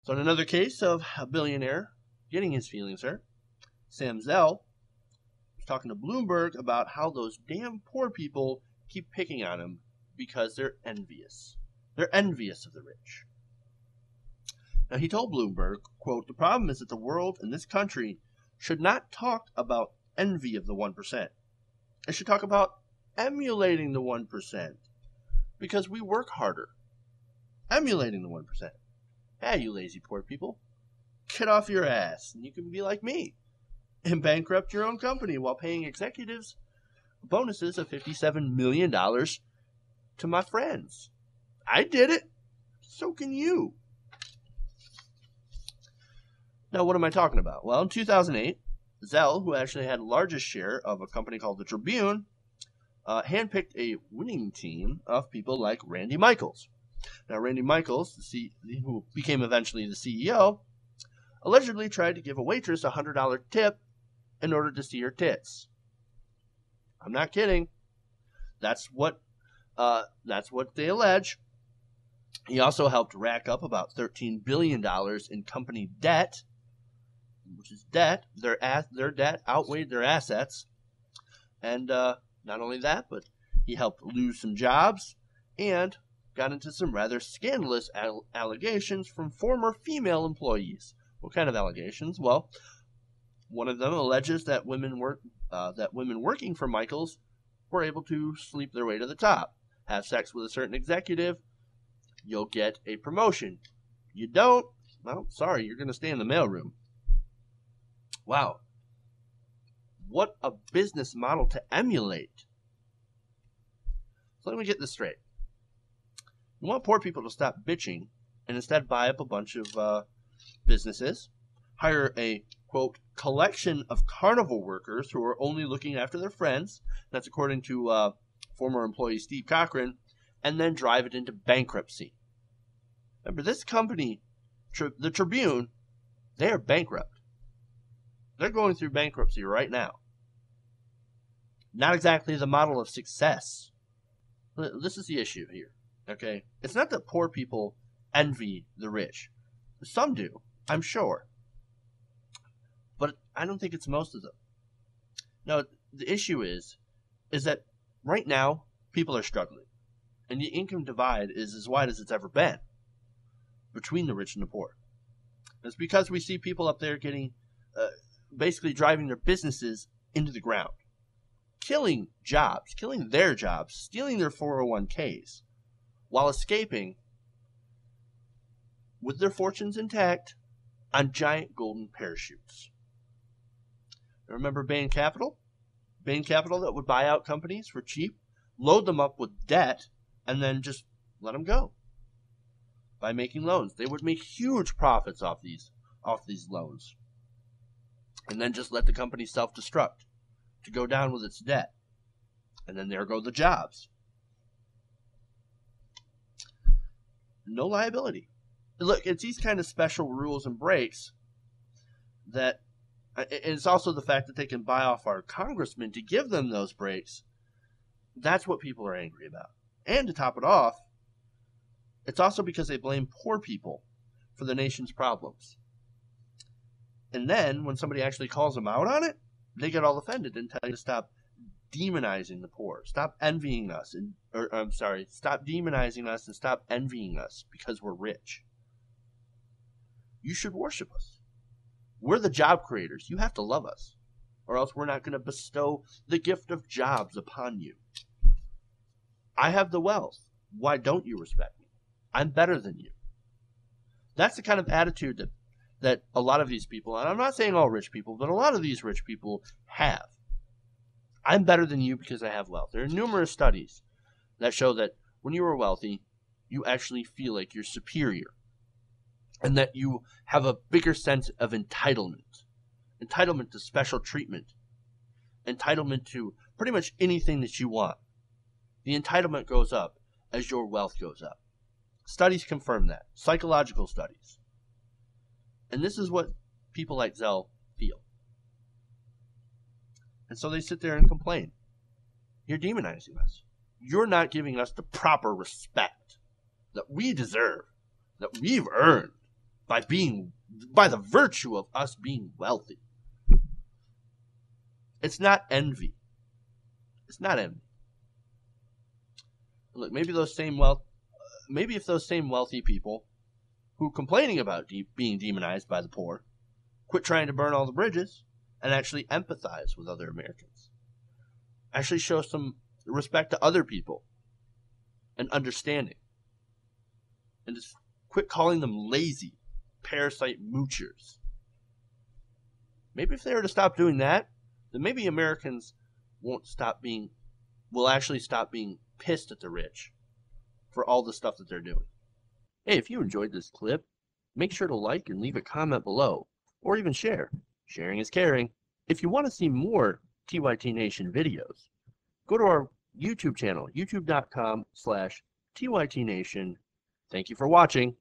So in another case of a billionaire getting his feelings hurt, Sam Zell was talking to Bloomberg about how those damn poor people keep picking on him because they're envious. They're envious of the rich. Now he told Bloomberg, quote, "The problem is that the world and this country should not talk about envy of the 1%. It should talk about emulating the 1% because we work harder. Emulating the 1%. Hey, you lazy poor people, get off your ass and you can be like me and bankrupt your own company while paying executives bonuses of $57 million to my friends. I did it. So can you." Now, what am I talking about? Well, in 2008, Zell, who actually had the largest share of a company called the Tribune, handpicked a winning team of people like Randy Michaels. Now, Randy Michaels, who became eventually the CEO, allegedly tried to give a waitress a $100 tip in order to see her tits. I'm not kidding. That's what they allege. He also helped rack up about $13 billion in company debt, which is debt. Their debt outweighed their assets. And not only that, but he helped lose some jobs and got into some rather scandalous allegations from former female employees. What kind of allegations? Well, one of them alleges that women working for Michaels were able to sleep their way to the top. Have sex with a certain executive, you'll get a promotion. You don't? Well, sorry, you're going to stay in the mailroom. Wow. What a business model to emulate. So let me get this straight. You want poor people to stop bitching and instead buy up a bunch of businesses, hire a, quote, collection of carnival workers who are only looking after their friends. That's according to former employee Steve Cochran, and then drive it into bankruptcy. Remember, this company, the Tribune, they are bankrupt. They're going through bankruptcy right now. Not exactly the model of success. This is the issue here, okay? It's not that poor people envy the rich. Some do, I'm sure. But I don't think it's most of them. No, the issue is that right now, people are struggling. And the income divide is as wide as it's ever been between the rich and the poor. It's because we see people up there getting, basically driving their businesses into the ground. Killing their jobs, stealing their 401ks, while escaping with their fortunes intact on giant golden parachutes. Remember Bain Capital? Bain Capital that would buy out companies for cheap, load them up with debt, and then just let them go by making loans. They would make huge profits off these loans, and then just let the company self-destruct to go down with its debt, and then there go the jobs. No liability. Look, it's these kind of special rules and breaks that, and it's also the fact that they can buy off our congressmen to give them those breaks. That's what people are angry about. And to top it off, it's also because they blame poor people for the nation's problems. And then, when somebody actually calls them out on it, they get all offended and tell you to stop demonizing the poor. Stop envying us. Stop demonizing us and stop envying us because we're rich. You should worship us. We're the job creators. You have to love us, or else we're not going to bestow the gift of jobs upon you. I have the wealth. Why don't you respect me? I'm better than you. That's the kind of attitude that a lot of these people, and I'm not saying all rich people, but a lot of these rich people have. I'm better than you because I have wealth. There are numerous studies that show that when you are wealthy, you actually feel like you're superior, and that you have a bigger sense of entitlement. Entitlement to special treatment. Entitlement to pretty much anything that you want. The entitlement goes up as your wealth goes up. Studies confirm that. Psychological studies. And this is what people like Zell feel. And so they sit there and complain. You're demonizing us. You're not giving us the proper respect that we deserve, that we've earned. by the virtue of us being wealthy. It's not envy. It's not envy. Look, maybe if those same wealthy people who complaining about being demonized by the poor quit trying to burn all the bridges and actually empathize with other Americans. Actually show some respect to other people and understanding. And just quit calling them lazy, parasite moochers. Maybe if they were to stop doing that, then maybe Americans will actually stop being pissed at the rich for all the stuff that they're doing. Hey, if you enjoyed this clip, make sure to like and leave a comment below, or even share. Sharing is caring. If you want to see more TYT Nation videos, go to our YouTube channel, youtube.com/TYT Nation. Thank you for watching.